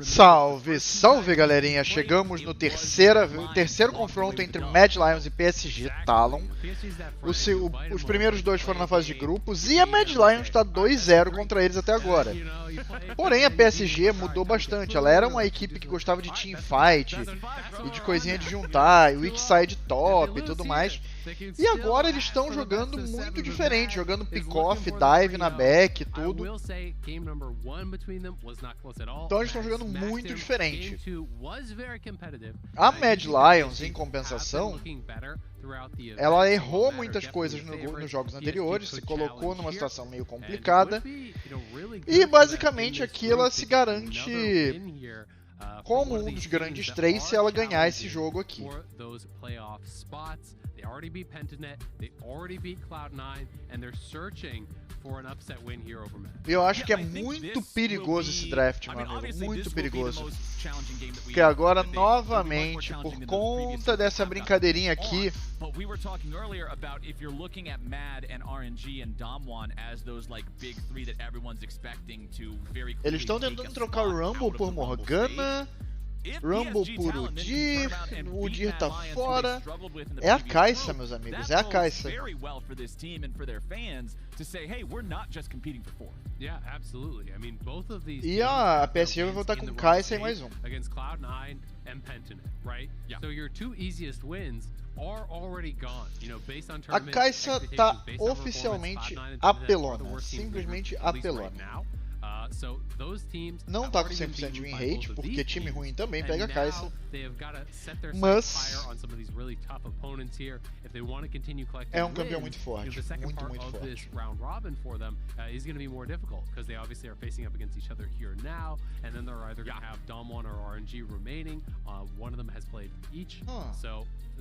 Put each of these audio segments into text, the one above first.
Salve, salve galerinha! Chegamos no terceiro confronto entre Mad Lions e Psg Talon. Os primeiros dois foram na fase de grupos e a Mad Lions está 2-0 contra eles até agora. Porém a PSG mudou bastante, ela era uma equipe que gostava de teamfight e de coisinha de juntar, weak side top e tudo mais. E agora eles estão jogando muito diferente, jogando pick-off, dive na back e tudo. Então eles estão jogando muito diferente. A Mad Lions, em compensação, ela errou muitas coisas nos jogos anteriores, se colocou numa situação meio complicada. E basicamente aqui ela se garante como um dos grandes três se ela ganhar esse jogo aqui. They already beat Pentanet, they already beat Cloud9, and they're searching for an upset win here over Mad. Eu acho que é muito perigoso esse draft, meu amigo, muito perigoso. Porque agora, novamente, por conta dessa brincadeirinha aqui, eles estão tentando trocar o Rumble por Morgana, Rumble por Udyr, o Udyr tá fora. É a Kai'Sa, meus amigos, é a Kai'Sa. E a PSG vai voltar com Kai'Sa e mais um. A Kai'Sa tá oficialmente apelona, simplesmente apelona. Não tá com 100% de win rate, porque time ruim também pega a Kai'Sa. Mas é um campeão muito forte, muito forte.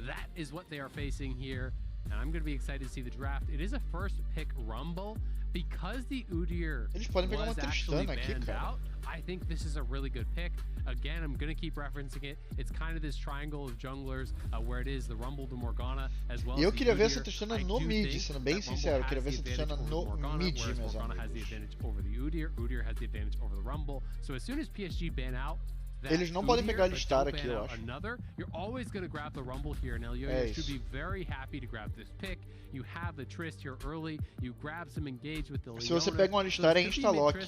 That is what they are facing here, and I'm going to be excited to see the draft. It is a first pick Rumble because the Udyr was actually banned out. I think this is a really good pick. Again, I'm going to keep referencing it. It's kind of this triangle of junglers where it is the Rumble to Morgana as well as eu queria ver essa Tristana no mid, sendo bem sincero, eu queria ver essa Tristana no mid, meus amigos. Has the advantage over the Udyr, Udyr has the advantage over the Rumble. So as soon as PSG ban out, eles não podem pegar de estar aqui, eu acho. You're always going to grab the Rumble here. Now, you should be very happy to grab this pick. You have the Trist here early. You grab some engage with the Leona. Se você pega um Alistar, é insta-lock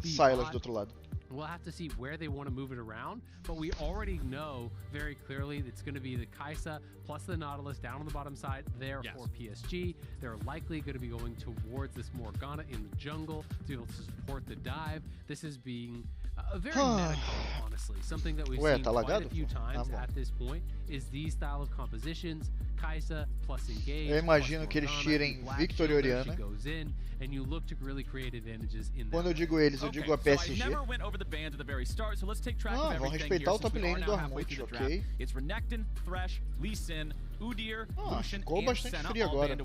Sylas do outro lado. We'll have to see where they want to move it around, but we already know very clearly that it's going to be the Kai'Sa plus the Nautilus down on the bottom side there for PSG. They're likely going to be going towards this Morgana in the jungle to be able to support the dive. This is being a very meta comp, honestly. Something that we've seen quite a few times at this point is these style of compositions. Kai'Sa plus engage. Eu imagino que eles tirem Victor e Orianna. Quando eu digo eles, eu digo a PSG. Vão respeitar o top lane do Armut, ok? Ficou bastante frio agora.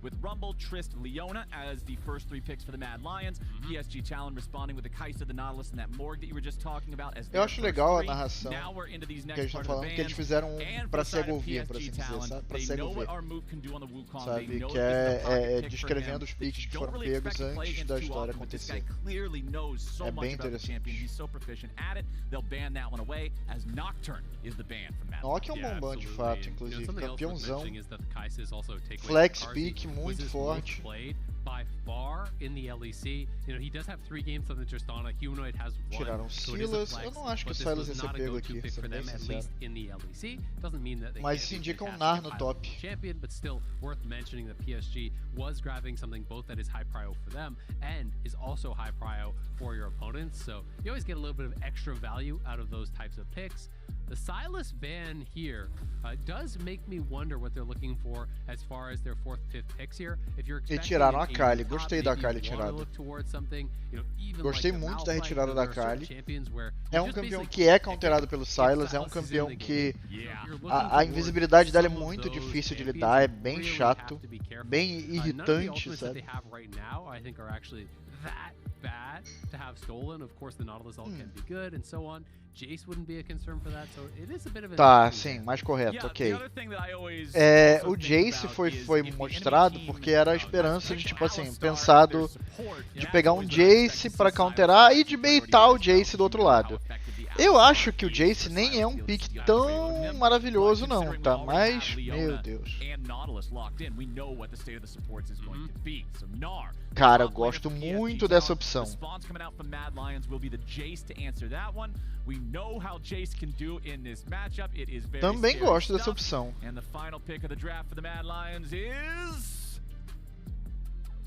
With Rumble, Trist, Leona as the first three picks for the Mad Lions. Psg Talon responding with the Kai'Sa, the Nautilus, and that Morg that you were just talking about as eu acho legal a narração que eles estão falando que eles fizeram pra Segovia, por assim dizer, sabe? Pra Segovia. Sabe? Que é descrevendo os picks que foram pegos antes da história acontecer. É bem interessante. Nock é um bom ban de fato, inclusive. Campeãozão. Flex pick muito forte. Tiraram Sylas. Eu não acho que o Sylas ia ser pego aqui, sendo bem sincero. Mas isso indica um Nar no top. But still worth mentioning that PSG was grabbing something both that is high prio for them and is also high prio for your opponents. So you always get a little bit of extra value out of those types of picks. The Sylas ban here does make me wonder what they're looking for as far as their 4th, 5th picks here. If you're e tiraram a Kali, gostei da Kali tirada. Gostei muito da retirada da Kali. É um campeão que é counterado pelo Sylas, é um campeão que a invisibilidade dela é muito difícil de lidar, é bem chato, bem irritante, sabe? bad to have stolen. Of course, the Nautilus ult can be good and so on. Jace wouldn't be a concern for that, so it is a bit of a... Tá, sim, mais correto, ok. O Jace foi mostrado porque era a esperança de, tipo assim, pensado de pegar um Jace pra counterar e de baitar o Jace do outro lado. Eu acho que o Jace nem é um pick tão maravilhoso não, tá? Mas, meu Deus. Cara, eu gosto muito dessa opção. Também gosto dessa opção.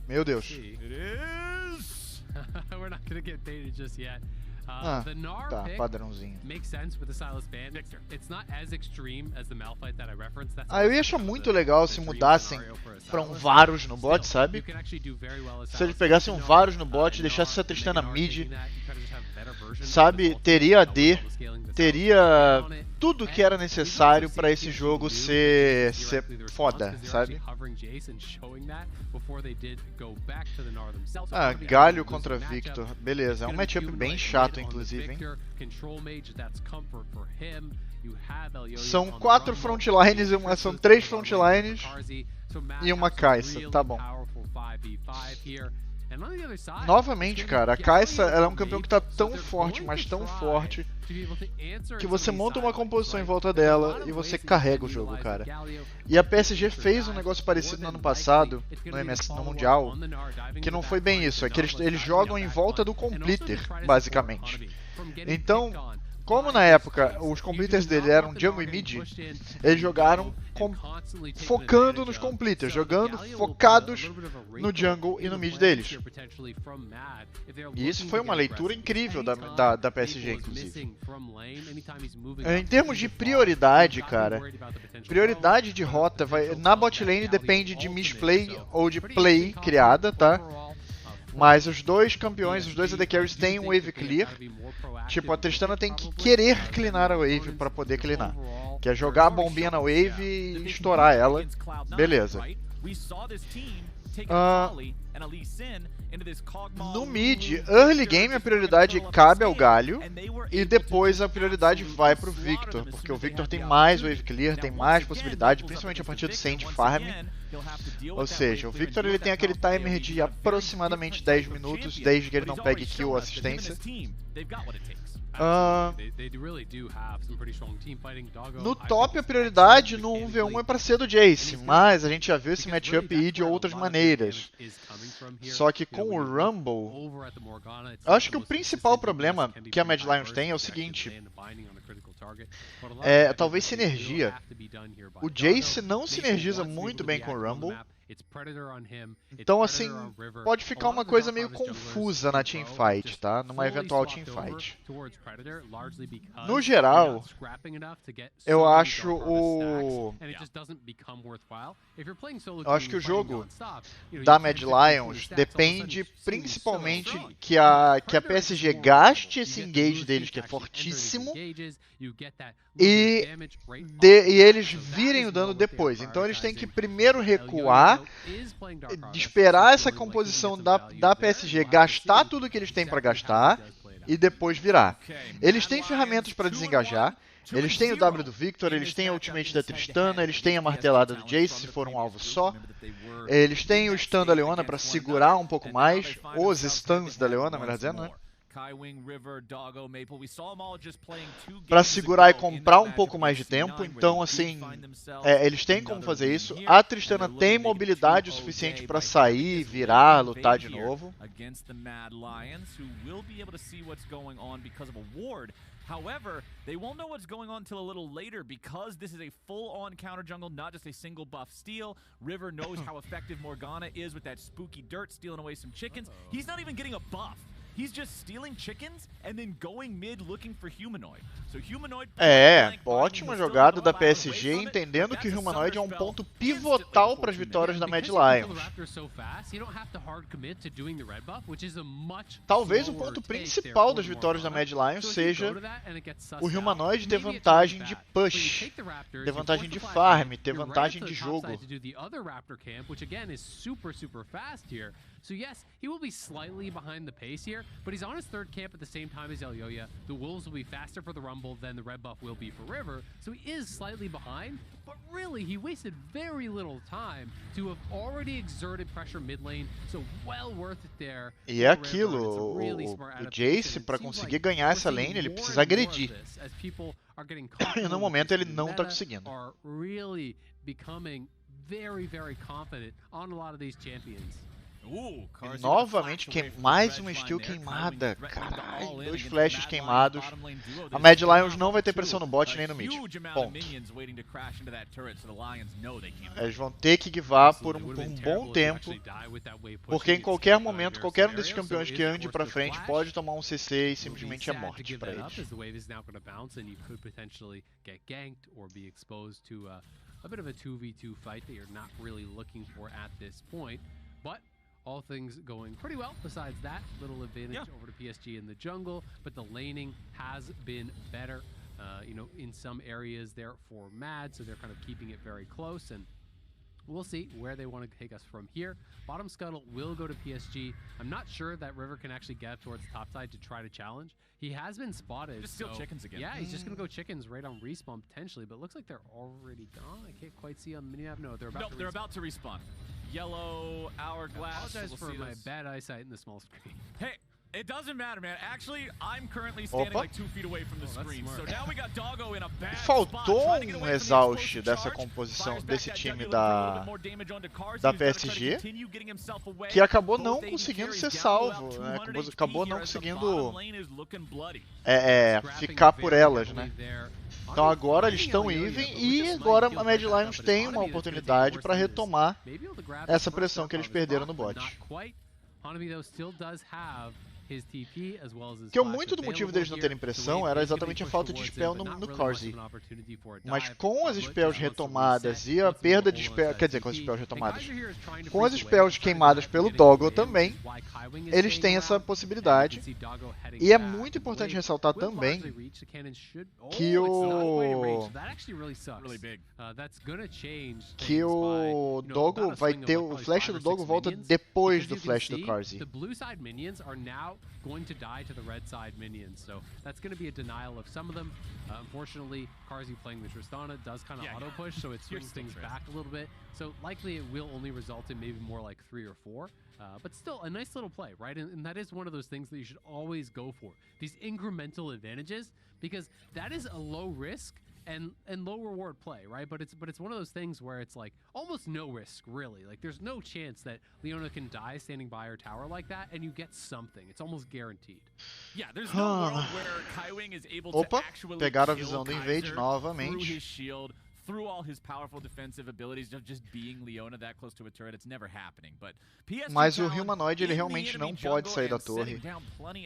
Meu Deus. We're not gonna get baited just yet. Ah, tá, padrãozinho. Eu ia achar muito legal se mudassem pra um Varus no bot, sabe? Se eles pegassem um Varus no bot e deixassem essa Tristana mid, sabe? Teria AD, teria tudo que era necessário pra esse jogo ser foda, sabe? Ah, Galho contra Victor, beleza, é um matchup bem chato inclusive, hein? São 4 frontlines, são 3 frontlines e uma Kai'Sa, tá bom. Novamente, cara, a Kai'Sa ela é um campeão que tá tão forte, mas tão forte, que você monta uma composição em volta dela e você carrega o jogo, cara. E a PSG fez um negócio parecido no ano passado, no Mundial, que não foi bem isso, é que eles jogam em volta do completer, basicamente. Então, como na época os completers dele eram jungle e mid, eles jogaram focando nos completers, jogando focados no jungle e no mid deles. E isso foi uma leitura incrível da PSG, inclusive. Em termos de prioridade, cara, prioridade de rota na bot lane depende de misplay ou de play criada, tá? Mas os dois campeões, os dois AD Carries têm um wave clear. Tipo, a Tristana tem que querer cleanar a wave pra poder cleanar. Que é jogar a bombinha na wave e estourar ela. Beleza. No mid, early game a prioridade cabe ao Galho. E depois a prioridade vai pro Victor. Porque o Victor tem mais wave clear, tem mais possibilidade, principalmente a partir do Saint Farm. Ou seja, o Victor ele tem aquele timer de aproximadamente 10 minutos, desde que ele não pegue kill ou assistência. No top a prioridade no 1v1 é para ser do Jace, mas a gente já viu esse matchup ir de outras maneiras. Só que com o Rumble, acho que o principal problema que a Mad Lions tem é o seguinte: talvez sinergia. O Jace não sinergiza muito bem com o Rumble. Então, assim, pode ficar uma coisa meio confusa na teamfight, tá? Numa eventual teamfight. No geral, eu acho que o jogo da Mad Lions depende principalmente que a PSG gaste esse engage deles, que é fortíssimo, e eles virem o dano depois. Então eles têm que primeiro recuar, esperar essa composição da PSG gastar tudo que eles têm para gastar e depois virar. Eles têm ferramentas para desengajar. Eles têm o W do Victor, eles têm a ultimate da Tristana, eles têm a martelada do Jace se for um alvo só. Eles têm o stun da Leona para segurar um pouco mais, os stuns da Leona, melhor dizendo, né? Para segurar e comprar um pouco mais de tempo. Então, assim, eles têm como fazer isso. A Tristana tem mobilidade o suficiente para sair, virar, lutar de novo. However, they won't know what's going on until a little later because this is a full-on counter jungle, not just a single buff steal. River knows how effective Morgana is with that spooky dirt, stealing away some chickens. He's not even getting a buff. He's just stealing chickens and then going mid looking for Humanoid. So Humanoid... ótima jogada da PSG, entendendo que o Humanoid é um ponto pivotal para as vitórias da Mad Lions. Talvez o ponto principal das vitórias da Mad Lions seja o Humanoid ter vantagem de push, ter vantagem de farm, ter vantagem de jogo. So yes, he will be slightly behind the pace here, but he's on his third camp at the same time as Elyoya. The Wolves will be faster for the Rumble than the red buff will be for River, so he is slightly behind, but really he wasted very little time to have already exerted pressure mid lane, so well worth it there. E é aquilo, o Jace, para conseguir ganhar essa lane, ele precisa agredir. E no momento ele não tá conseguindo. Very confident on a lot of these champions. E novamente, mais uma skill queimada. Caralho, 2 flashes queimados. A Mad Lions não vai ter pressão no bot nem no mid. Ponto. Eles vão ter que give up por um bom tempo, porque em qualquer momento, qualquer um desses campeões que ande pra frente pode tomar um CC e simplesmente é morte pra eles. A bit of a 2v2 fight that you're not really looking for at this point, but all things going pretty well. Besides that, little advantage over to PSG in the jungle, but the laning has been better, you know, in some areas there for Mad, so they're kind of keeping it very close, and we'll see where they want to take us from here. Bottom scuttle will go to PSG. I'm not sure that River can actually get up towards the top side to try to challenge. He has been spotted. Just steal chickens again. Yeah, he's just going to go chickens right on respawn potentially, but it looks like they're already gone. I can't quite see on the minimap. No, they're about to respawn. They're about to respawn. Yellow, hourglass. I apologize for my bad eyesight in the small screen. Hey, it doesn't matter, man. Actually, I'm currently standing like 2 feet away from the screen. So now we got Doggo in a bad spot. Faltou exaust dessa composição, desse time da PSG, que acabou não conseguindo ser salvo, né? Acabou não conseguindo ficar por elas, né? Então agora eles estão even e agora a Mad Lions tem uma oportunidade para retomar essa pressão que eles perderam no bot. Que muito do motivo deles não terem pressão era exatamente a falta de spell no Corsi. Mas com as spells retomadas e a perda de spells, quer dizer, com as spells retomadas, com as spells queimadas pelo Doggo também, eles têm essa possibilidade. E é muito importante ressaltar também que o Doggo vai ter, o flash do Doggo volta depois do flash do Corsi. Going to die to the red side minions, so that's going to be a denial of some of them. Unfortunately, Carzzy playing the Tristana does kind of auto push, so it swings things back a little bit. So likely it will only result in maybe more like 3 or 4, but still a nice little play, right? And that is one of those things that you should always go for, these incremental advantages, because that is a low risk and low reward play, right? But it's one of those things where it's like almost no risk, really. Like there's no chance that Leona can die standing by her tower like that, and you get something. It's almost guaranteed. Yeah, there's no world where Kaiwing is able to actually pegaram a visão do invade novamente. His shield, through all his powerful defensive abilities of just being Leona that close to a turret. It's never happening. But mas o humanoide ele realmente não pode sair da torre,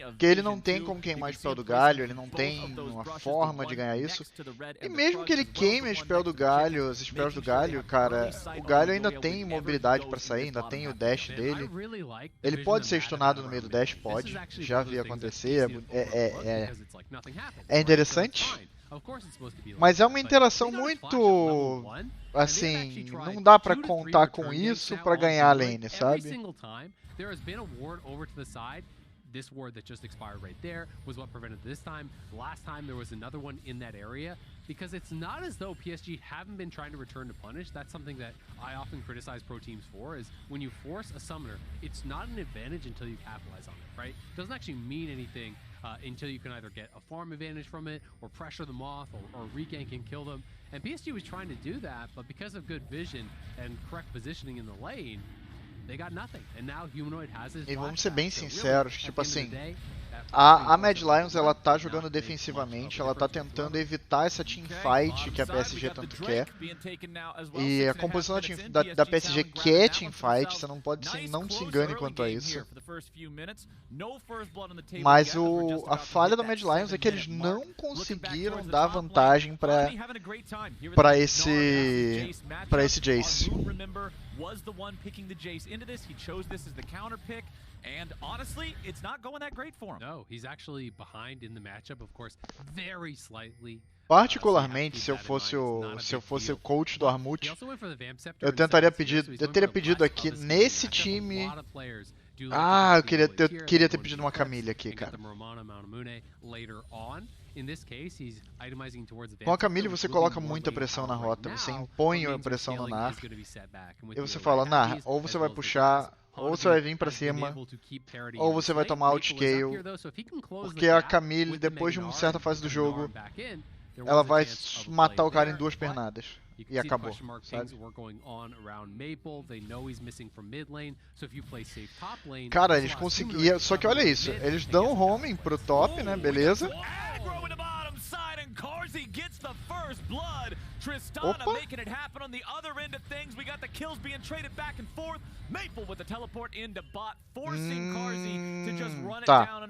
porque ele não tem como queimar a spell do galho, ele não tem uma forma de ganhar isso. E mesmo que ele queime a spell do galho, as spells do galho, cara, o galho ainda tem mobilidade para sair, ainda tem o dash dele. Ele pode ser stunado no meio do dash, pode, já vi acontecer, é interessante. Mas é uma interação muito, assim, não dá pra contar com isso pra ganhar a lane, sabe? This ward that just expired right there was what prevented this time. Last time there was another one in that area, because it's not as though PSG haven't been trying to return to punish. That's something that I often criticize pro teams for, is when you force a summoner, it's not an advantage until you capitalize on it, right? It doesn't actually mean anything until you can either get a farm advantage from it, or pressure them off, or regank and kill them. And PSG was trying to do that, but because of good vision and correct positioning in the lane, they got nothing. And now Humanoid has his. E vamos ser bem sinceros, tipo assim, a Mad Lions ela tá jogando defensivamente, ela tá tentando evitar essa teamfight que a PSG tanto quer. E a composição da PSG quer teamfight, você não pode não se engane quanto a isso. Mas a falha da Mad Lions é que eles não conseguiram dar vantagem para esse Jace. Was the one picking the Jace into this. He chose this as the counter pick, and honestly, it's not going that great for him. No, he's actually behind in the matchup, of course, very slightly. Particularmente, se eu fosse o coach do Armut, eu teria pedido aqui nesse time Ah, eu queria ter pedido uma Camille aqui, cara. Com a Camille você coloca muita pressão na rota, você impõe a pressão no Nar, e você fala, Nar, ou você vai puxar, ou você vai vir pra cima, ou você vai tomar outscale, porque a Camille, depois de uma certa fase do jogo, ela vai matar o cara em 2 pernadas. E acabou, sabe? Cara, eles conseguiam... Só que olha isso, eles dão o homing pro top, né? Beleza. Opa! Tá.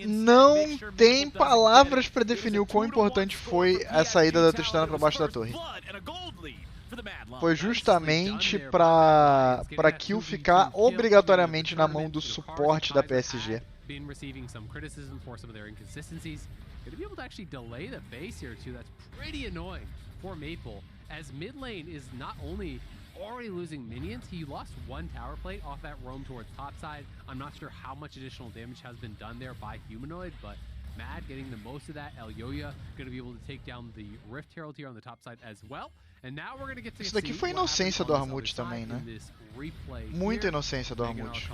Não tem palavras pra definir o quão importante foi a saída da Tristana pra baixo da torre. Foi justamente pra kill ficar obrigatoriamente na mão do suporte da PSG. Gonna be able to actually delay the base here too. That's pretty annoying for Maple, as mid lane is not only already losing minions, he lost 1 tower plate off that roam towards top side. I'm not sure how much additional damage has been done there by Humanoid, but Mad getting the most of that. Elyoya gonna be able to take down the Rift Herald here on the top side as well. And now we're gonna get to Isso daqui foi inocência do Armut também, né? Muita inocência do Armut.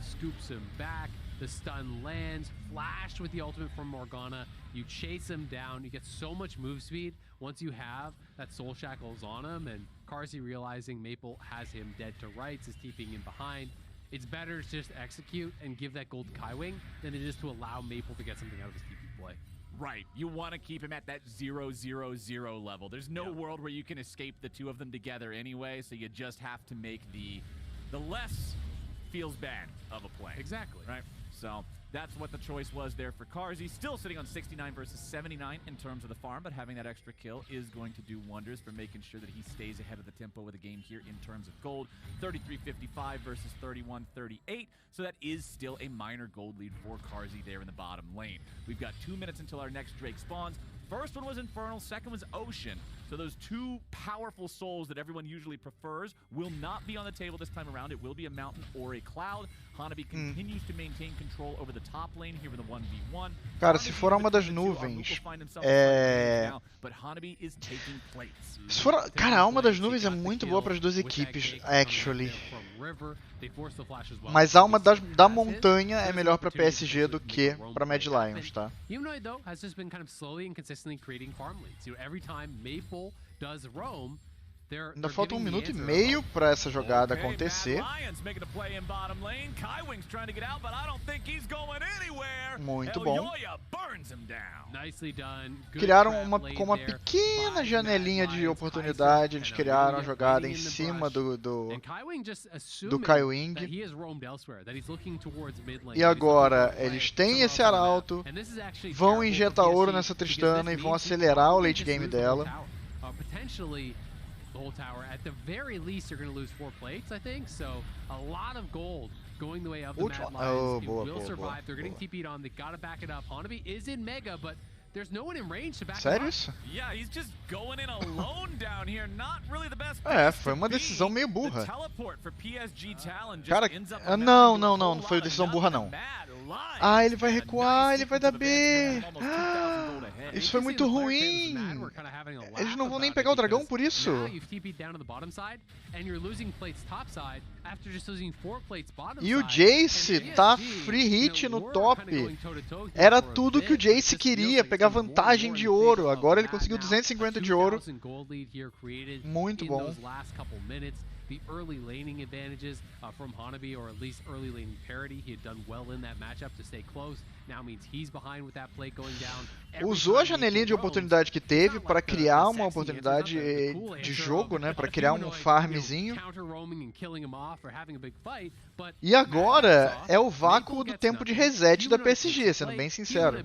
Scoops him back. The stun lands, flashed with the ultimate from Morgana. You chase him down. You get so much move speed once you have that Soul Shackles on him. And Carzzy realizing Maple has him dead to rights, is TPing him behind. It's better to just execute and give that gold to Kaiwing than it is to allow Maple to get something out of his TP play. Right. You want to keep him at that 0-0-0 level. There's no world where you can escape the two of them together anyway, so you just have to make the less feels bad of a play. Exactly. Right? So that's what the choice was there for Carzzy. Still sitting on 69 versus 79 in terms of the farm, but having that extra kill is going to do wonders for making sure that he stays ahead of the tempo of the game here in terms of gold. 33-55 versus 31-38, so that is still a minor gold lead for Carzzy there in the bottom lane. We've got 2 minutes until our next Drake spawns. First one was Infernal, second was Ocean. So those 2 powerful souls that everyone usually prefers will not be on the table this time around. It will be a Mountain or a Cloud. Hanabi continues to maintain control over the top lane here with a 1v1. Cara, se for uma das nuvens, Se for... Cara, a alma das nuvens é muito boa para as duas equipes, actually. Mas a alma da montanha é melhor para PSG do que para Mad Lions, tá? Humanoid though has just been kind of slowly and consistently creating farm leads. You know, every time Maple does roam, ainda falta 1 minuto e meio para essa jogada acontecer. Muito bom. Criaram com uma pequena janelinha de oportunidade, eles criaram a jogada em cima do Kaiwing. E agora eles têm esse arauto, vão injetar ouro nessa Tristana e vão acelerar o late game dela. The whole tower. At the very least, they're going to lose 4 plates, I think. So a lot of gold going the way of the Mad Lions. Will survive. They're getting TP'd on. They got to back it up. Hanabi is in Mega, but there's no one in range to back it up. Yeah, he's just going in alone down here. Not really the best. Foi uma decisão meio burra. Teleport for Psg Talon just Cara, ends up não foi decisão burra não. Ah, ele vai recuar, ele vai dar B. Isso foi muito ruim. Eles não vão nem pegar o dragão por isso. E o Jace tá free hit no top. Era tudo que o Jace queria, pegar vantagem de ouro. Agora ele conseguiu 250 de ouro. Muito bom. The early laning advantages from Hanabi, or at least early laning parity. He had done well in that matchup to stay close. Now means he's behind with that plate going down. Usou a janelinha de oportunidade que teve para criar uma oportunidade de jogo, né? Para criar um farmzinho. E agora é o vácuo do tempo de reset da PSG, sendo bem sincero.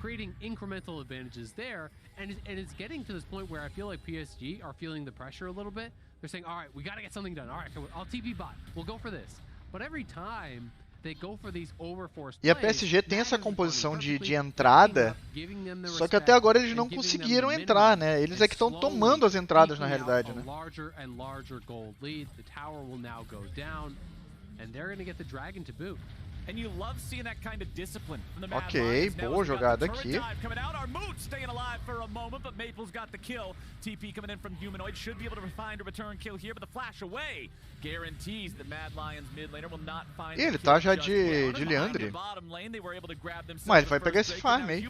Creating incremental advantages there, and it's getting to this point where I feel like PSG are feeling the pressure a little bit. They're saying, all right, we got to get something done. All right, I'll TP bot. We'll go for this. But every time E a PSG tem essa composição de entrada, só que até agora eles não conseguiram entrar, né? Eles é que estão tomando as entradas na realidade, né? Ok, boa jogada aqui. E ele tá já de Leandre. Mas ele vai pegar esse farm aí.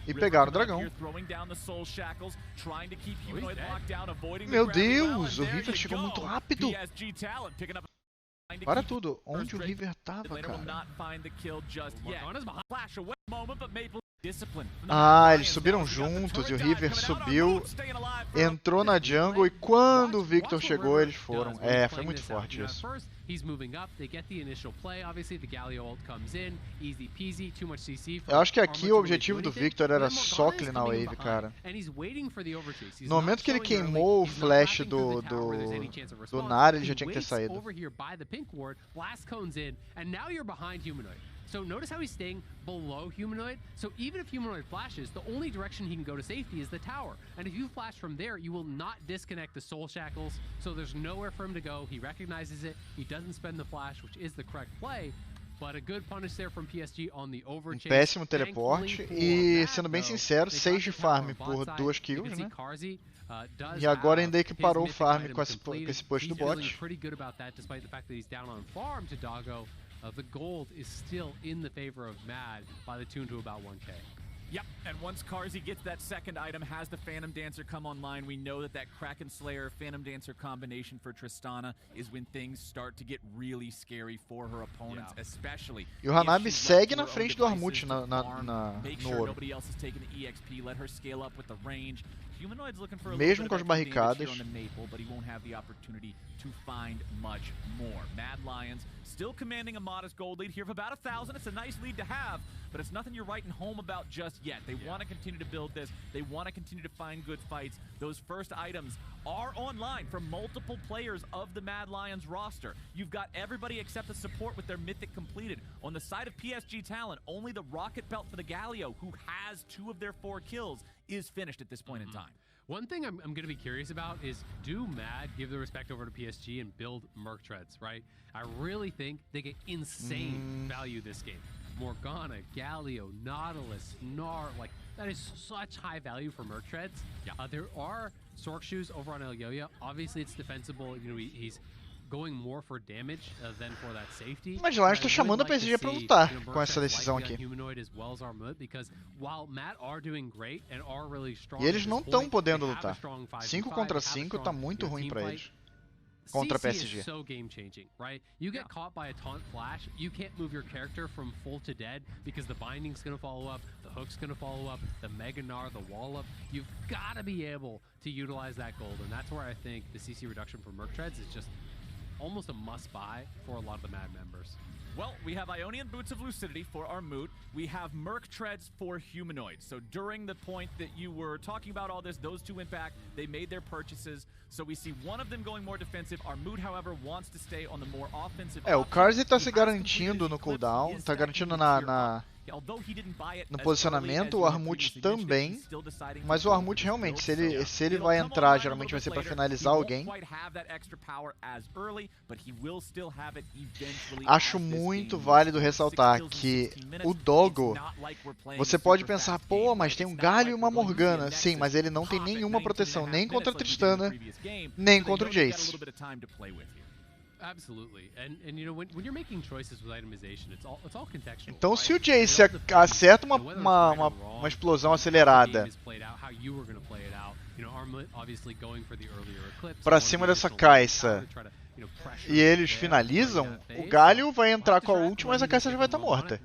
E pegar o dragão. Meu Deus, o River chegou muito rápido. Para tudo, onde o River tava, cara? Ah, eles subiram juntos e o River subiu, entrou na jungle e quando o Victor chegou eles foram. É, foi muito forte isso. Eu acho que aqui o objetivo do Victor era só cleanar a wave, cara. No momento que ele queimou o flash do Nara, ele já tinha que ter saído. So notice how he's staying below Humanoid. So even if Humanoid flashes, the only direction he can go to safety is the tower. And if you flash from there, you will not disconnect the soul shackles. So there's nowhere for him to go. He recognizes it. He doesn't spend the flash, which is the correct play. But a good punish there from PSG on the overchase. Péssimo teleporte e, sendo bem sincero, 6 de farm por 2 kills, né? E agora ainda equiparou o farm com esse push do bot. The gold is still in the favor of Mad by the tune to about 1k. Yep, and once Carzzy gets that second item, has the Phantom Dancer come online, we know that Kraken Slayer Phantom Dancer combination for Tristana is when things start to get really scary for her opponents, especially. E o Hanabi segue na frente do Armut no ouro. Mesmo com as barricadas. To find much more. Mad Lions still commanding a modest gold lead here of about 1,000. It's a nice lead to have, but it's nothing you're writing home about just yet. They want to continue to build this. They want to continue to find good fights. Those first items are online from multiple players of the Mad Lions roster. You've got everybody except the support with their mythic completed. On the side of Psg Talon, only the rocket belt for the Galio, who has 2 of their 4 kills, is finished at this point in time. One thing I'm going to be curious about is, do Mad give the respect over to PSG and build Merc Treads, right? I really think they get insane value this game. Morgana, Galio, Nautilus, Gnar, like, that is such high value for Merc Treads. Yeah. There are Sork Shoes over on Elyoya. Obviously, it's defensible. You know, he's going more for damage than for that safety. Mas lá está chamando a PSG para lutar com essa decisão aqui. E eles não estão podendo lutar. 5 contra 5 tá muito ruim para eles. Contra a PSG. So game changing, right? You get caught by a taunt flash, you can't move your character from full to dead because the binding's going to follow up, the hook's going to follow up, the Mega Gnar, the wall up. You've got to be able to utilize that gold, and that's where I think the CC reduction for Merc Treads is just almost a must-buy for a lot of the Mad members. Well, we have Ionian Boots of Lucidity for our Moot. We have Merc Treads for Humanoids. So during the point that you were talking about all this, those 2 went back. They made their purchases. So we see one of them going more defensive. Our Moot, however, wants to stay on the more offensive. O Carzzy tá se garantindo no cooldown, tá garantindo no posicionamento, o Armut também, mas o Armut realmente, se ele vai entrar, geralmente vai ser para finalizar alguém. Acho muito válido ressaltar que o Doggo, você pode pensar, pô, mas tem um Galio e uma Morgana, sim, mas ele não tem nenhuma proteção, nem contra a Tristana, nem contra o Jace. Então, se o Jace acerta uma explosão acelerada pra cima dessa Kai'Sa e eles finalizam, o Galio vai entrar com a ult, mas a Kai'Sa já vai estar morta.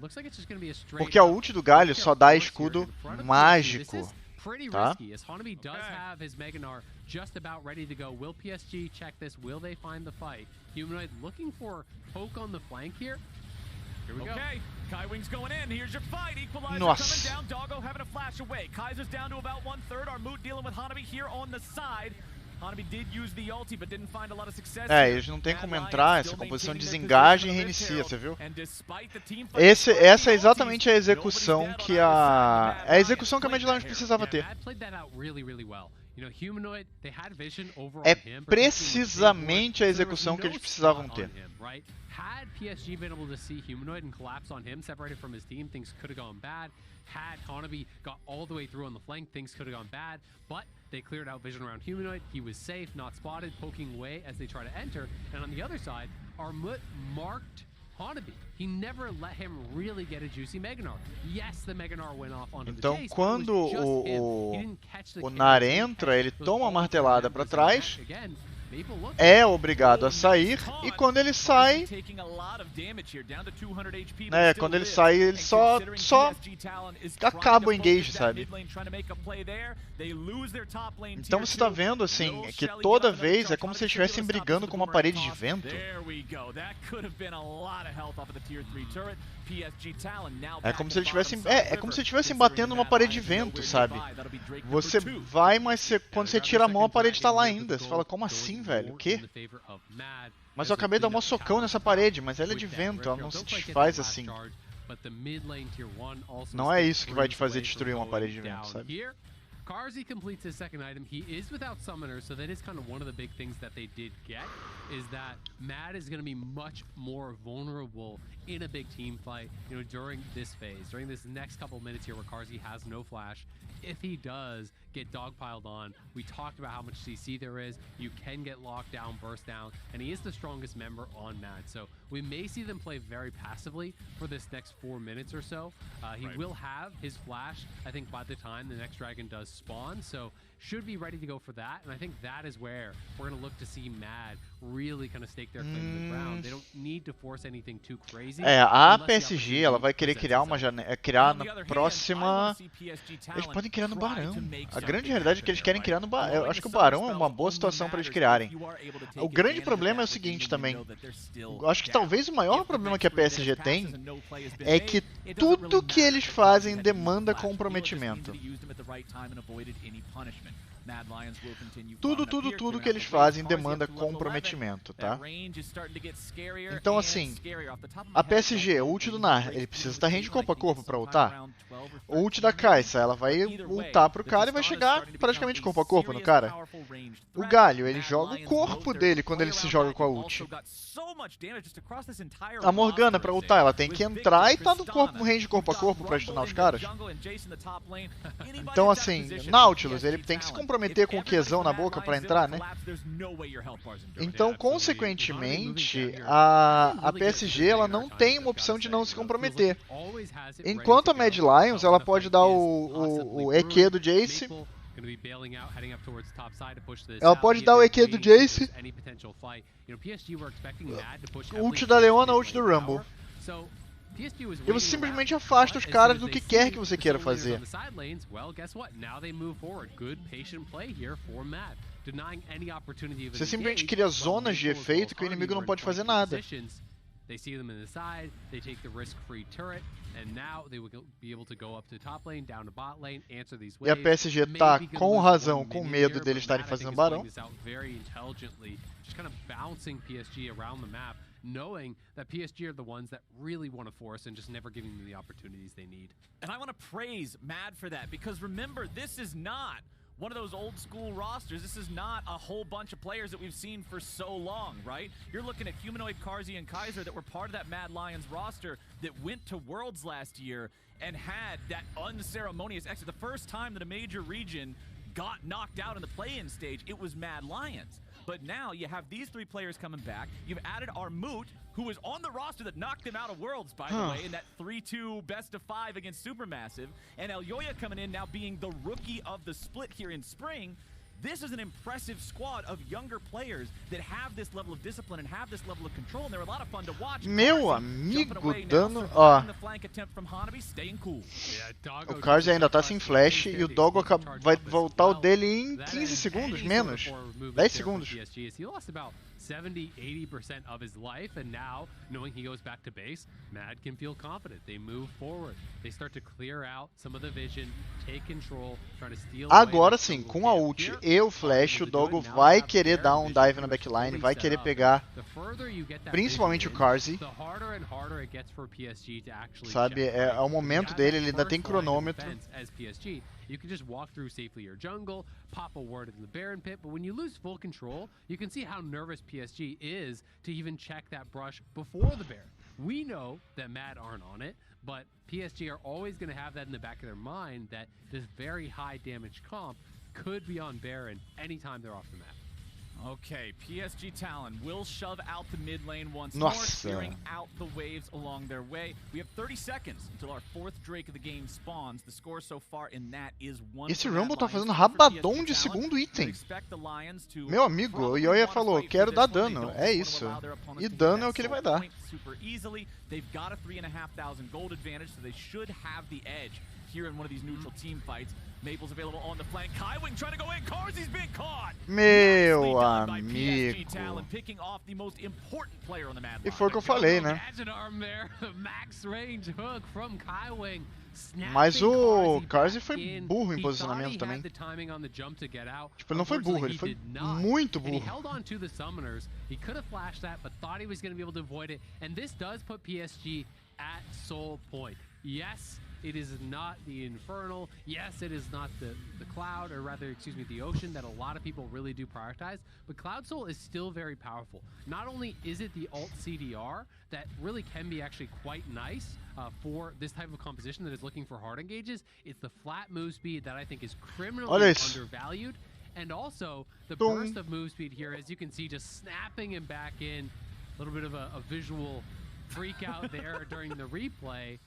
Porque a ult do Galio só dá escudo mágico. Pretty risky, as Hanabi does have his Mega Gnar just about ready to go. Will PSG check this? Will they find the fight? Humanoid looking for poke on the flank here. Here we go. Okay, Kai Wing's going in. Here's your fight. Equalizer Nossa. coming down. Doggo having a flash away. Kaiser's down to about 1/3. Our Moot dealing with Hanabi here on the side. É, eles não tem como entrar, essa composição desengaja e reinicia, você viu? Essa é exatamente a execução que a execução que a Mad Lions precisava ter. É precisamente a execução que eles precisavam ter. Had PSG been able to see Humanoid and collapse on him, separated from his team, things could have gone bad. Had Hanabi got all the way through on the flank, things could have gone bad. But they cleared out vision around Humanoid. He was safe, not spotted, poking away as they try to enter. And on the other side, Armut marked Hanabi. He never let him really get a juicy Meganar. Yes, the Meganar went off onto the Então, chase, quando but it was just him. He didn't catch the o kill. Nar He didn't entra, catch ele those toma uma balls martelada that para was trás, again. é obrigado a sair, e quando ele sai, quando ele sai, ele só acaba o engage, sabe? Então você tá vendo assim, que toda vez é como se eles estivessem brigando com uma parede de vento. É como se eles estivessem, é como se eles estivessem batendo numa parede de vento, sabe? Você vai, mas quando você tira a mão, a parede tá lá ainda. Você fala, como assim, velho? O quê? Mas eu acabei de dar um socão nessa parede, mas ela é de vento, ela não se desfaz assim. Não é isso que vai te fazer destruir uma parede de vento, sabe? Carzzy completes his second item. He is without summoner, so that is kind of one of the big things that they did get, is that Mad is going to be much more vulnerable in a big team fight, you know, during this phase, during this next couple minutes here where Carzzy has no flash. If he does get dogpiled on, we talked about how much CC there is. You can get locked down, burst down, and he is the strongest member on Mad. So we may see them play very passively for this next 4 minutes or so. He will have his flash, I think, by the time the next dragon does spawn. So should be ready to go for that. And I think that is where we're going to look to see Mad really kind of stake their claim to the ground. They don't need to force anything too crazy. A PSG, ela vai querer criar uma janela, criar na próxima. Eles podem criar no Barão. A grande realidade é que eles querem criar no Barão. Eu acho que o Barão é uma boa situação para eles criarem. O grande problema é o seguinte também. Eu acho que talvez o maior problema que a PSG tem é que tudo que eles fazem demanda comprometimento. Tudo que eles fazem demanda comprometimento, tá? Então assim, a PSG, o ult do Nar, ele precisa estar range corpo a corpo pra ultar. O ult da Kai'Sa, ela vai ultar pro cara e vai chegar praticamente corpo a corpo no cara. O Galho, ele joga o corpo dele quando ele se joga com a ult. A Morgana, pra ultar, ela tem que entrar e tá no corpo, no range corpo a corpo pra stunar os caras. Então assim, Nautilus, ele tem que se comprometer com o Qzão na boca pra entrar, né? Então, consequentemente, a PSG, ela não tem uma opção de não se comprometer. Enquanto a Mad Lions, ela pode dar o EQ do Jace. Ela pode dar o EQ do Jace. Ult da Leona, ult do Rumble. E você simplesmente afasta os caras do que quer que você queira fazer. Você simplesmente cria zonas de efeito que o inimigo não pode fazer nada. E a PSG tá com razão, com medo deles estarem fazendo barão. Knowing that PSG are the ones that really want to force and just never giving them the opportunities they need. And I want to praise Mad for that, because remember, this is not one of those old school rosters. This is not a whole bunch of players that we've seen for so long, right? You're looking at Humanoid, Carzzy, and Kaiser that were part of that Mad Lions roster that went to Worlds last year and had that unceremonious exit. The first time that a major region got knocked out in the play-in stage, it was Mad Lions. But now you have these 3 players coming back. You've added Armut, who was on the roster that knocked them out of Worlds, by the way, in that 3-2 best-of-5 against Supermassive. And Elyoya coming in now being the rookie of the split here in spring. This is an impressive squad of younger players that have this level of discipline and have this level of control, and they're a lot of fun to watch. Meu amigo, dano, ó. O Carzzy ainda tá sem flash e o Doggo vai voltar o dele em 15 segundos, menos. 10 segundos. 70-80% of his life, and now, knowing he goes back to base, Mad can feel confident. They move forward. They start to clear out some of the vision, take control, trying to steal Agora sim, com a ult e o flash, o Doggo vai querer dar um dive na backline, vai querer pegar principalmente o Carzzy. Sabe, é o momento dele, ele ainda tem cronômetro. You can just walk through safely your jungle, pop a ward in the Baron pit, but when you lose full control, you can see how nervous PSG is to even check that brush before the Baron. We know that Mad aren't on it, but PSG are always going to have that in the back of their mind that this very high damage comp could be on Baron anytime they're off the map. Okay, Psg Talon will shove out the mid lane once more, clearing out the waves along their way. We have 30 seconds until our fourth Drake of the game spawns. The score so far in that is 1. Esse Rumble tá fazendo rabadão de segundo item. Meu amigo, o Yoya falou, quero dar dano. É isso. E dano é o que ele vai dar. Super easily. They've got a 3,500 gold advantage, so they should have the edge here in one of these neutral team fights. Maple's available on the flank. Kaiwing trying to go in. Carzzy's been caught. Meu amigo. Picking off the most important player on the map. E foi o que eu falei, né? Mas o Carzzy foi burro em posicionamento também. Tipo, ele não foi burro, ele foi muito burro. He could have flashed that, but thought he was going to be able to avoid it. And this does put PSG at soul point. Yes, it is not the Infernal. Yes, it is not the Cloud, or rather, excuse me, the Ocean that a lot of people really do prioritize. But Cloud Soul is still very powerful. Not only is it the alt CDR that really can be actually quite nice for this type of composition that is looking for hard engages, it's the flat move speed that I think is criminally undervalued. And also, the burst of move speed here, as you can see, just snapping him back in. A little bit of a visual freak out there during the replay.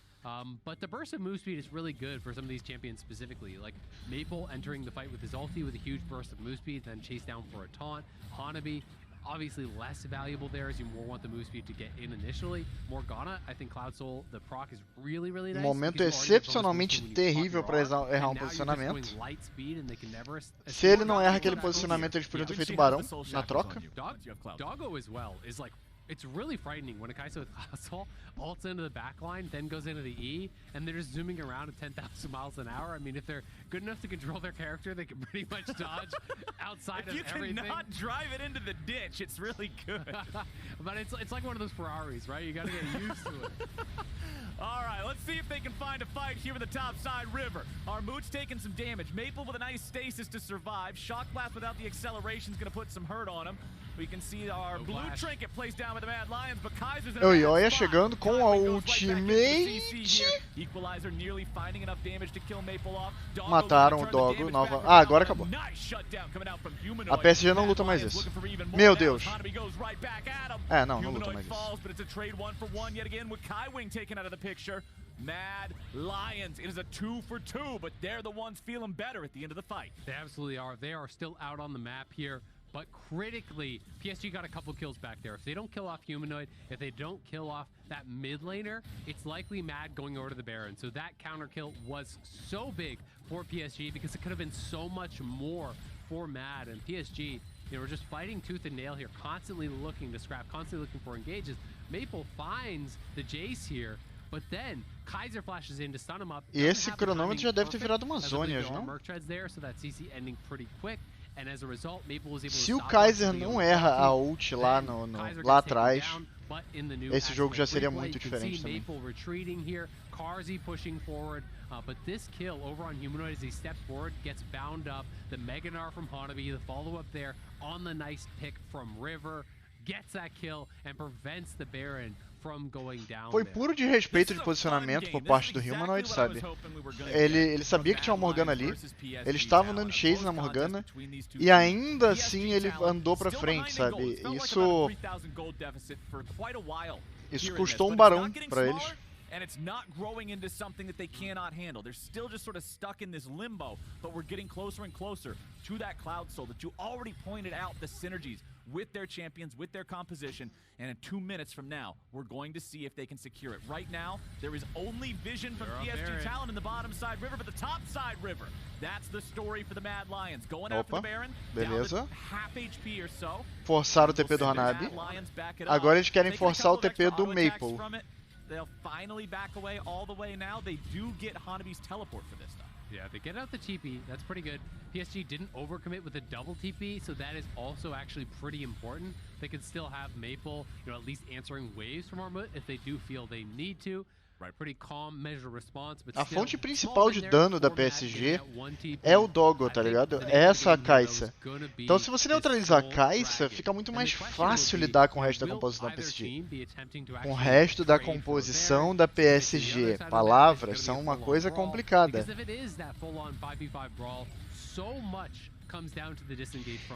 But the burst of move speed is really good for some of these champions specifically. Like Maple entering the fight with his ulti with a huge burst of move speed, then chase down for a taunt. Hanabi, obviously less valuable there as you more want the move speed to get in initially. Morgana, I think Cloud Soul, the proc is really nice. Momento excepcionalmente terrível para errar um posicionamento. Se ele não erra aquele posicionamento, eles podiam ter feito Barão na troca. Doggo as well is like, it's really frightening when a Kai'Sa with Cloud Soul ults into the backline, then goes into the E, and they're just zooming around at 10,000 miles an hour. I mean, if they're good enough to control their character, they can pretty much dodge outside of everything. If you cannot drive it into the ditch, it's really good. But it's like one of those Ferraris, right? You gotta get used to it. All right, let's see if they can find a fight here with the top side River. Our Moot's taking some damage. Maple with a nice stasis to survive. Shock Blast without the acceleration is going to put some hurt on him. We can see our blue trinket placed down by the Mad Lions, but Kaiser's in o Yoya chegando com a ultimate. Equalizer nearly finding enough damage to kill Maple off. Mataram o Doggo. Nova. Ah, agora acabou. A PSG não luta mais isso. Meu Deus. É, não luta mais isso. Mad Lions, it is a 2 for 2, but they're the ones feeling better at the end of the fight. They absolutely are. They are still out on the map here, but critically, PSG got a couple kills back there. If they don't kill off Humanoid, if they don't kill off that mid laner, it's likely Mad going over to the Baron. So that counter kill was so big for PSG because it could have been so much more for Mad, and PSG, we're just fighting tooth and nail here, constantly looking to scrap, constantly looking for engages. Maple finds the Jace here, but then Kaiser flashes in to stun him up. E esse cronômetro já deve ter virado uma Zhonya's, não? Se o Kaiser não erra a ult lá lá atrás, esse jogo já seria muito diferente também. Carzzy pushing forward, but this kill over on Humanoid as he steps forward gets bound up. The Meganar from Hanabi, the follow-up there on the nice pick from River, gets that kill and prevents the Baron from going down. Foi puro de respeito de posicionamento por parte do Humanoid, sabe? Ele sabia que tinha uma Morgana ali, ele estava dando chase na Morgana e ainda assim ele andou pra frente, sabe? Isso custou um Barão pra eles. And it's not growing into something that they cannot handle. They're still just sort of stuck in this limbo, but we're getting closer and closer to that Cloud Soul that you already pointed out the synergies with their champions, with their composition, and in 2 minutes from now, we're going to see if they can secure it. Right now, there is only vision from Psg Talon in the bottom side river, but the top side river, that's the story for the Mad Lions. Going after the Baron, beleza. Half HP or so. Forçaram o TP do Hanabi. Agora eles querem forçar o TP do Maple. They'll finally back away all the way now. They do get Hanabi's teleport for this, though. Yeah, they get out the TP. That's pretty good. PSG didn't overcommit with a double TP, so that is also actually pretty important. They can still have Maple, at least answering waves from Armut if they do feel they need to. Right, pretty calm, measured response, but a fonte principal de dano da PSG é o Doggo, tá ligado? É essa Kai'Sa. Então se você neutralizar a Kai'Sa, fica muito mais fácil lidar com o resto da composição da PSG. Com o resto da composição da PSG, palavras são uma coisa complicada.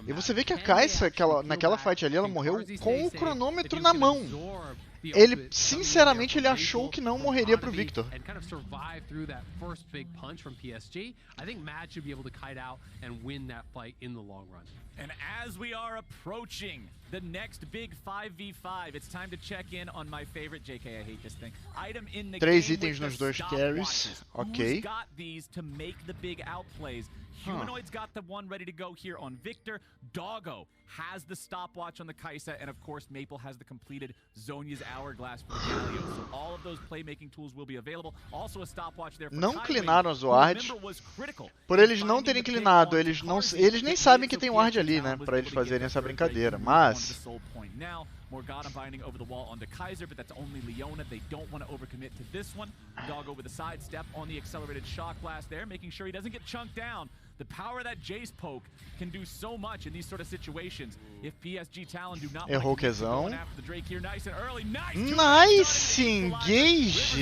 E você vê que a Kai'Sa, naquela fight ali, ela morreu com o cronômetro na mão. Ele, sinceramente, ele achou que não morreria pro Victor. And as we are approaching the next big 5v5, it's time to check in on my favorite JK, I hate this thing. Item in the 3 itens nos 2 carries. Ok. Who's got these to make the big outplays? Humanoid's got the one ready to go here on Victor. Doggo has the stopwatch on the Kai'Sa, and of course Maple has the completed Zhonya's Hourglass for the Galio. So all of those playmaking tools will be available. Also a stopwatch there for não clinaram as wards. Por eles não terem clinado, eles nem sabem que tem ward ali, né, pra eles fazerem essa brincadeira, mas Morgana binding over the wall onto Kaiser, but that's only Leona. They don't want to overcommit to this one. Doggo with a sidestep on the accelerated shock blast there, making sure he doesn't get chunked down. The power of that Jace poke can do so much in these sort of situations. If Psg Talon do not errou o Qzão. Nice engage.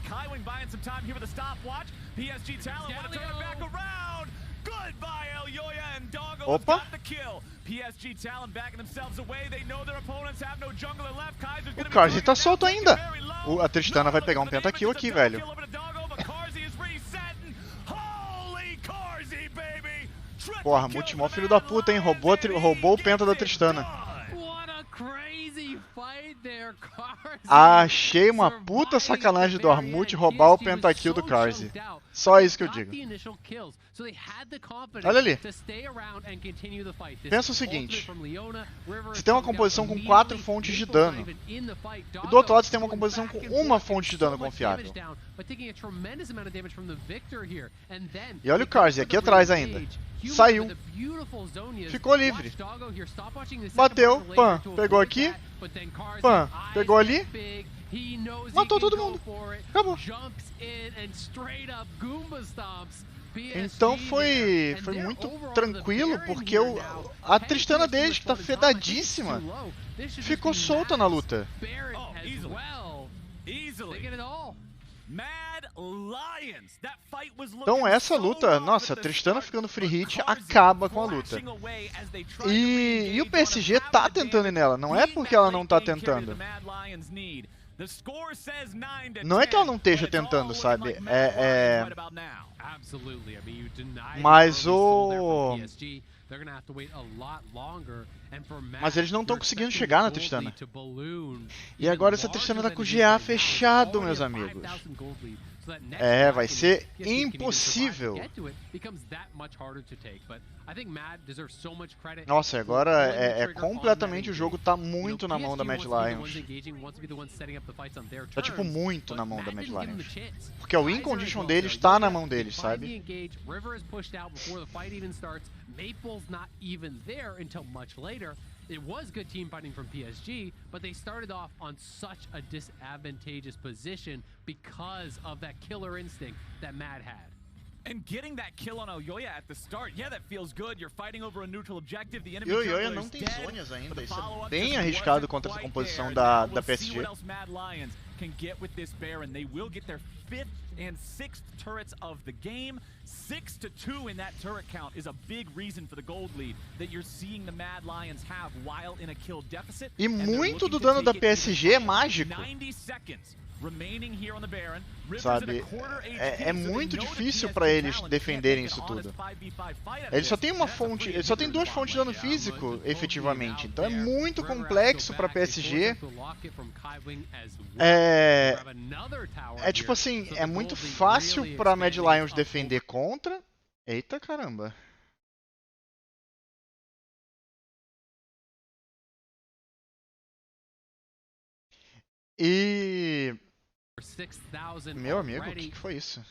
Kaiwing buying some time here with a stopwatch. Psg Talon want to turn it back around. Goodbye, Elyoya, and Doggo got the kill. PSG Talon backing themselves away. They know their opponents have no jungler left. Kaiser's o Carzzy tá solto ainda. A Tristana vai pegar um pentakill aqui, velho. Porra, Multimó filho da puta, hein? Roubou o penta da Tristana. Achei uma puta sacanagem do Armut roubar o pentakill do Carzzy. Só isso que eu digo. Olha ali. Pensa o seguinte. Você tem uma composição com 4 fontes de dano. E do outro lado você tem uma composição com uma fonte de dano confiável. E olha o Carzzy aqui atrás ainda. Saiu. Ficou livre. Bateu. Pam. Pegou aqui. Pam. Pegou ali. Matou todo mundo. Acabou. Então foi muito tranquilo, porque a Tristana deles, que tá fedadíssima, ficou solta na luta. Então essa luta, nossa, a Tristana ficando free hit acaba com a luta. E o PSG tá tentando ir nela, não é porque ela não tá tentando. Não é que ela não esteja tentando, sabe? Mas Mas eles não estão conseguindo chegar na Tristana. E agora essa Tristana tá com o GA fechado, meus amigos. Vai ser impossível. Nossa, agora completamente o jogo tá muito na mão da Mad Lions. Tá tipo muito na mão da Mad Lions. Porque a win condition deles tá na mão deles, sabe? Maple's not even there until much later. It was good team fighting from PSG, but they started off on such a disadvantageous position because of that killer instinct that Mad had. And getting that kill on Elyoya at the start, yeah, that feels good. You're fighting over a neutral objective. The enemy Elyoya não tem Zhonhas ainda, isso é bem arriscado contra essa composição da PSG. Can get with this Baron. They will get their 5th and 6th turrets of the game. 6-2 in that turret count is a big reason for the gold lead that you're seeing the Mad Lions have while in a kill deficit. E muito do dano da PSG é mágico. Sabe? É muito difícil para eles defenderem isso tudo. Eles só têm uma fonte, eles só têm duas fontes de dano físico, efetivamente. Então é muito complexo para PSG. É tipo assim, é muito fácil para Mad Lions defender contra. Eita caramba. E meu amigo, o que foi isso?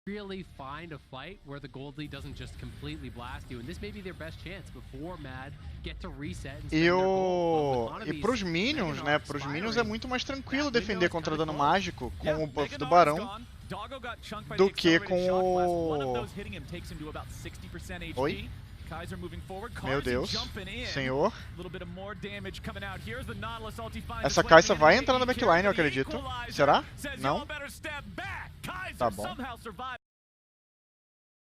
Really find a fight where the Goldly doesn't just completely blast you, and this may be their best chance before Mad get to reset and e pros minions, né? Pros minions é muito mais tranquilo defender contra dano mágico com o buff do Barão do que com o... Oi? Meu Deus, senhor. Essa Kai'Sa vai entrar na backline, eu acredito. Será? Não? Tá bom.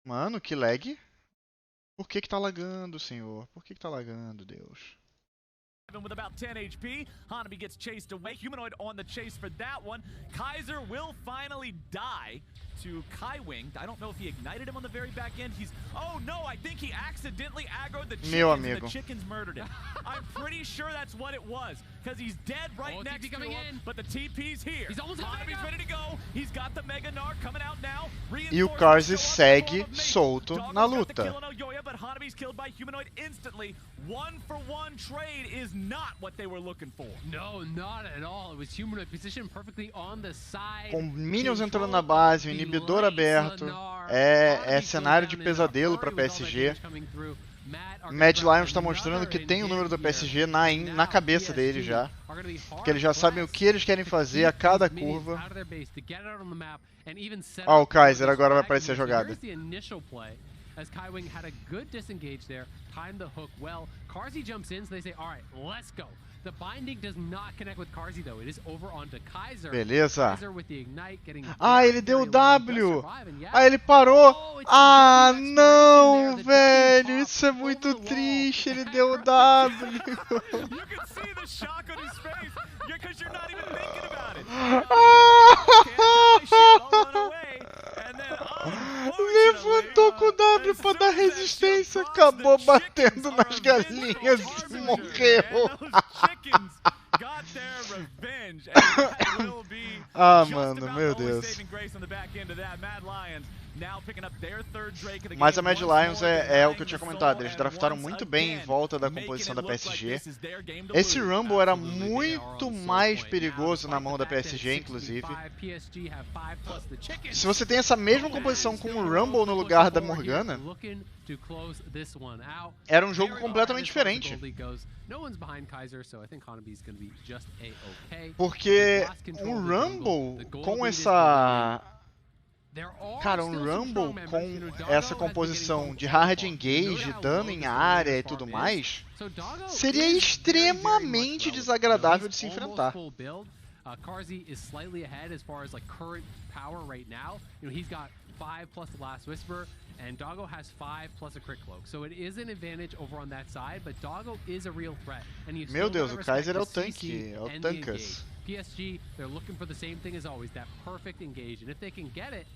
Mano, que lag. Por que tá lagando, senhor? Por que tá lagando, Deus? With about 10 HP, Hanabi gets chased away. Humanoid on the chase for that one. Kaiser will finally die to Kaiwing. I don't know if he ignited him on the very back end. Oh no, I think he accidentally aggroed the chickens and the chickens murdered him. I'm pretty sure that's what it was, because he's dead right next to him, but the TP's here. He's almost Hanabi's ready to go. He's got the Mega Narc coming out now. E o Karzi segue solto na luta. But Hanabi's killed by Humanoid instantly. One-for-one trade is not what they were looking for. No, not at all. It was Humanoid positioned perfectly on the side. Com minions entrando na base, o inibidor aberto, é cenário de pesadelo para PSG. Mad Lions está mostrando que tem o número do PSG na cabeça dele já. Que eles já sabem o que eles querem fazer a cada curva. Ó, o Kaiser agora vai aparecer a jogada. As Kaiwing had a good disengage there, timed the hook well. Karzi jumps in, so they say, all right, let's go. The binding does not connect with Karzi, though. It is over onto Kaiser. Beleza. Kaiser with the ignite, getting ele deu o W. Ele parou. Não, velho. Isso é muito triste. Ele deu o W. You can see the shock on his face because you're not even thinking about it. Levantou com o W pra dar resistência, acabou batendo nas galinhas e morreu. Mano, meu Deus. Mas a Mad Lions é o que eu tinha comentado, eles draftaram muito bem em volta da composição da PSG. Esse Rumble era muito mais perigoso na mão da PSG, inclusive. Se você tem essa mesma composição com o Rumble no lugar da Morgana, era um jogo completamente diferente. Porque um Rumble com essa... Cara, um Rumble com essa composição de hard engage, dano em área e tudo mais, seria extremamente desagradável de se enfrentar. Karzi is slightly ahead as far as like current power right now. You know, he's got 5 plus the Last Whisper, and Doggo has 5 plus a Crit Cloak. So it is an advantage over on that side, but Doggo is a real threat. And you Meu Deus, o Kaiser é o tanque, é o tankas. PSG, they're looking for the same thing as always, that perfect engage. And if they can get it,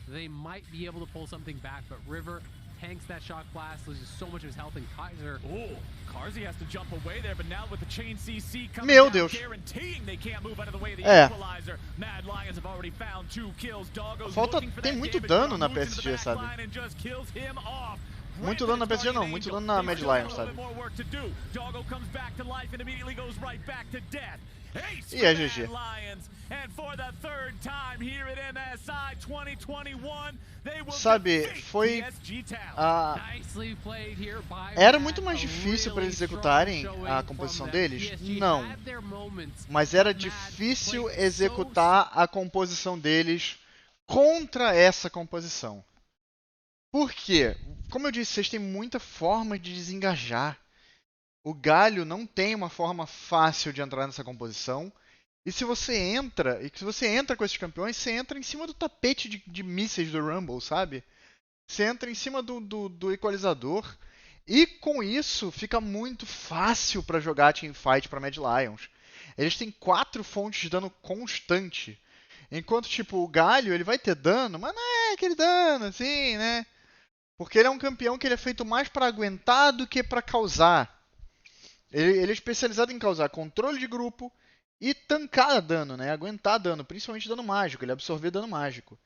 they might be able to pull something back, but River tanks that shock blast, loses so much of his health, and Kaiser... Oh, Karzi has to jump away there, but now with the chain CC coming Meu down, Deus. guaranteeing they can't move out of the way of the equalizer. Mad Lions have already found 2 kills. Doggo's looking for tem that muito damage, dano na moves into the PSG, sabe? back line and just kills him off. Muito dano na PSG não, muito dano na Mad Lions, sabe? Doggo comes back to life and immediately goes right back to death. E é GG. Sabe, foi... Era muito mais difícil para eles executarem a composição deles? Não. Mas era difícil executar a composição deles contra essa composição. Por quê? Como eu disse, vocês têm muita forma de desengajar. O Galho não tem uma forma fácil de entrar nessa composição. E se você entra com esses campeões, você entra em cima do tapete de mísseis do Rumble, sabe? Você entra em cima do equalizador. E com isso, fica muito fácil para jogar teamfight para Mad Lions. Eles têm 4 fontes de dano constante. Enquanto, tipo, o Galho, ele vai ter dano, mas não é aquele dano, assim, né? Porque ele é um campeão que ele é feito mais pra aguentar do que pra causar. Ele é especializado em causar controle de grupo e tancar dano, né? Aguentar dano, principalmente dano mágico, ele absorver dano mágico.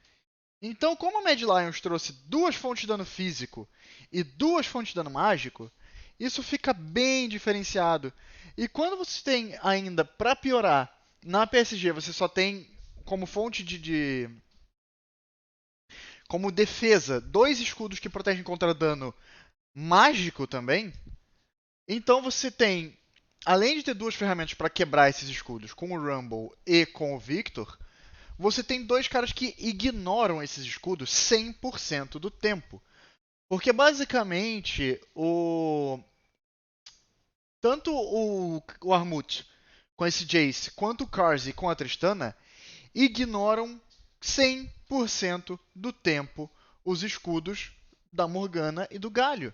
Então, como a Mad Lions trouxe 2 fontes de dano físico e 2 fontes de dano mágico, isso fica bem diferenciado. E quando você tem ainda, pra piorar, na PSG você só tem como fonte como defesa 2 escudos que protegem contra dano mágico também. Então você tem, além de ter 2 ferramentas para quebrar esses escudos, com o Rumble e com o Victor, você tem 2 caras que ignoram esses escudos 100% do tempo. Porque basicamente, tanto o Armut com esse Jace, quanto o Karzi com a Tristana, ignoram 100% do tempo os escudos da Morgana e do Galho.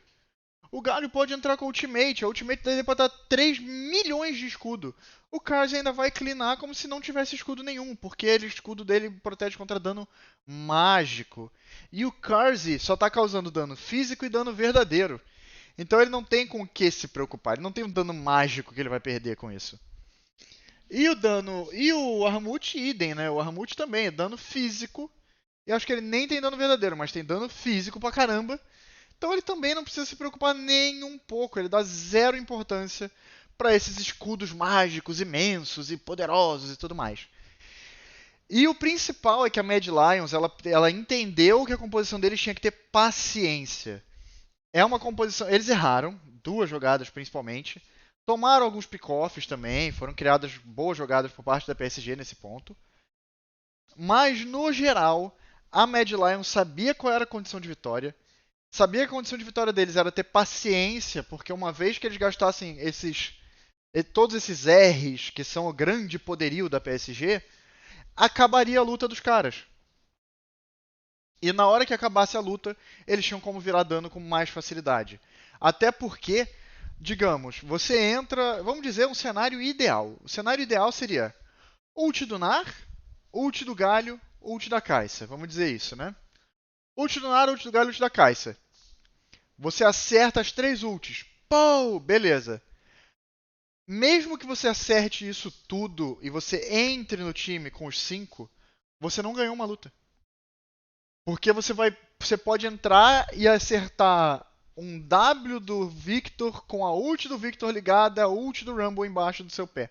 O Galho pode entrar com a ultimate dele pode dar 3 milhões de escudo. O Karzi ainda vai cleanar como se não tivesse escudo nenhum, porque o escudo dele protege contra dano mágico. E o Karzi só está causando dano físico e dano verdadeiro. Então ele não tem com o que se preocupar, ele não tem um dano mágico que ele vai perder com isso. E o dano. E o Armut, idem, né? O Armut também é dano físico. E acho que ele nem tem dano verdadeiro, mas tem dano físico pra caramba. Então ele também não precisa se preocupar nem um pouco. Ele dá 0 importância para esses escudos mágicos imensos e poderosos e tudo mais. E o principal é que a Mad Lions ela entendeu que a composição deles tinha que ter paciência. É uma composição. Eles erraram, 2 jogadas principalmente. Tomaram alguns pick-offs também, foram criadas boas jogadas por parte da PSG nesse ponto. Mas, no geral, a Mad Lions sabia qual era a condição de vitória. Sabia que a condição de vitória deles era ter paciência, porque uma vez que eles gastassem todos esses R's, que são o grande poderio da PSG, acabaria a luta dos caras. E na hora que acabasse a luta, eles tinham como virar dano com mais facilidade. Até porque, digamos, você entra, vamos dizer, um cenário ideal. O cenário ideal seria ult do Nar, ult do Galho, ult da Kai'Sa. Vamos dizer isso, né? Ult do Nar, ult do Galho, ult da Kai'Sa. Você acerta as 3 ults. Pô, beleza. Mesmo que você acerte isso tudo e você entre no time com os 5, você não ganhou uma luta. Porque você pode entrar e acertar um W do Victor com a ult do Victor ligada, a ult do Rumble embaixo do seu pé.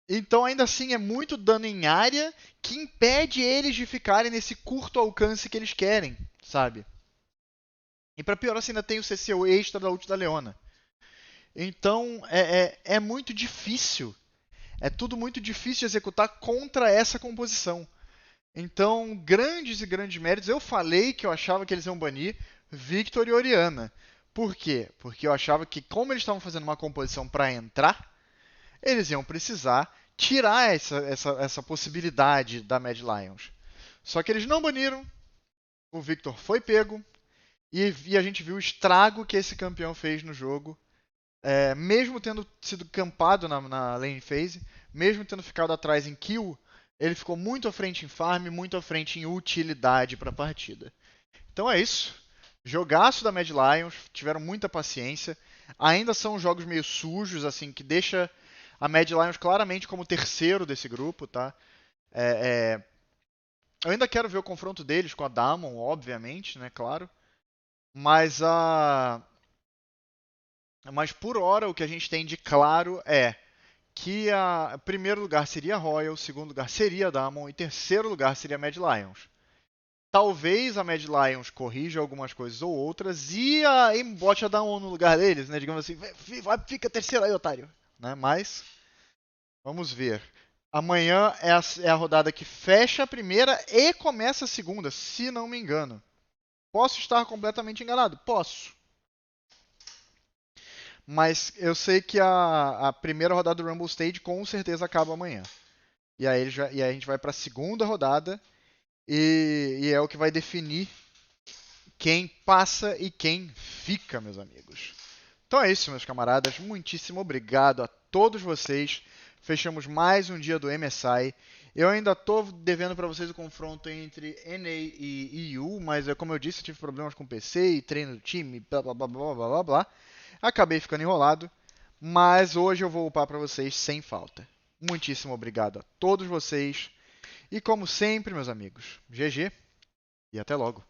Então ainda assim é muito dano em área que impede eles de ficarem nesse curto alcance que eles querem, sabe? E pra piorar, você ainda tem o CCO extra da ult da Leona. Então é muito difícil. É tudo muito difícil de executar contra essa composição. Então, grandes e grandes méritos. Eu falei que eu achava que eles iam banir Victor e Orianna. Por quê? Porque eu achava que, como eles estavam fazendo uma composição para entrar, eles iam precisar tirar essa possibilidade da Mad Lions. Só que eles não baniram. O Victor foi pego. E a gente viu o estrago que esse campeão fez no jogo. Mesmo tendo sido campado na lane phase, mesmo tendo ficado atrás em kill, ele ficou muito à frente em farm, muito à frente em utilidade para a partida. Então é isso. Jogaço da Mad Lions, tiveram muita paciência. Ainda são jogos meio sujos, assim, que deixa a Mad Lions claramente como terceiro desse grupo, tá? Eu ainda quero ver o confronto deles com a Damon, obviamente, né? Claro. Mas por hora o que a gente tem de claro é que primeiro lugar seria a Royal, segundo lugar seria a Damon e terceiro lugar seria a Mad Lions. Talvez a Mad Lions corrija algumas coisas ou outras e bote a Damon no lugar deles, né? Digamos assim, fica terceiro aí, otário. Né? Mas, vamos ver. Amanhã é a rodada que fecha a primeira e começa a segunda, se não me engano. Posso estar completamente enganado? Posso. Mas eu sei que a primeira rodada do Rumble Stage com certeza acaba amanhã. E aí a gente vai para a segunda rodada e é o que vai definir quem passa e quem fica, meus amigos. Então é isso, meus camaradas. Muitíssimo obrigado a todos vocês. Fechamos mais um dia do MSI. Eu ainda tô devendo para vocês o confronto entre NA e EU, mas como eu disse, eu tive problemas com o PC e treino do time, blá blá blá blá blá blá blá. Acabei ficando enrolado, mas hoje eu vou upar para vocês sem falta. Muitíssimo obrigado a todos vocês. E como sempre, meus amigos, GG e até logo.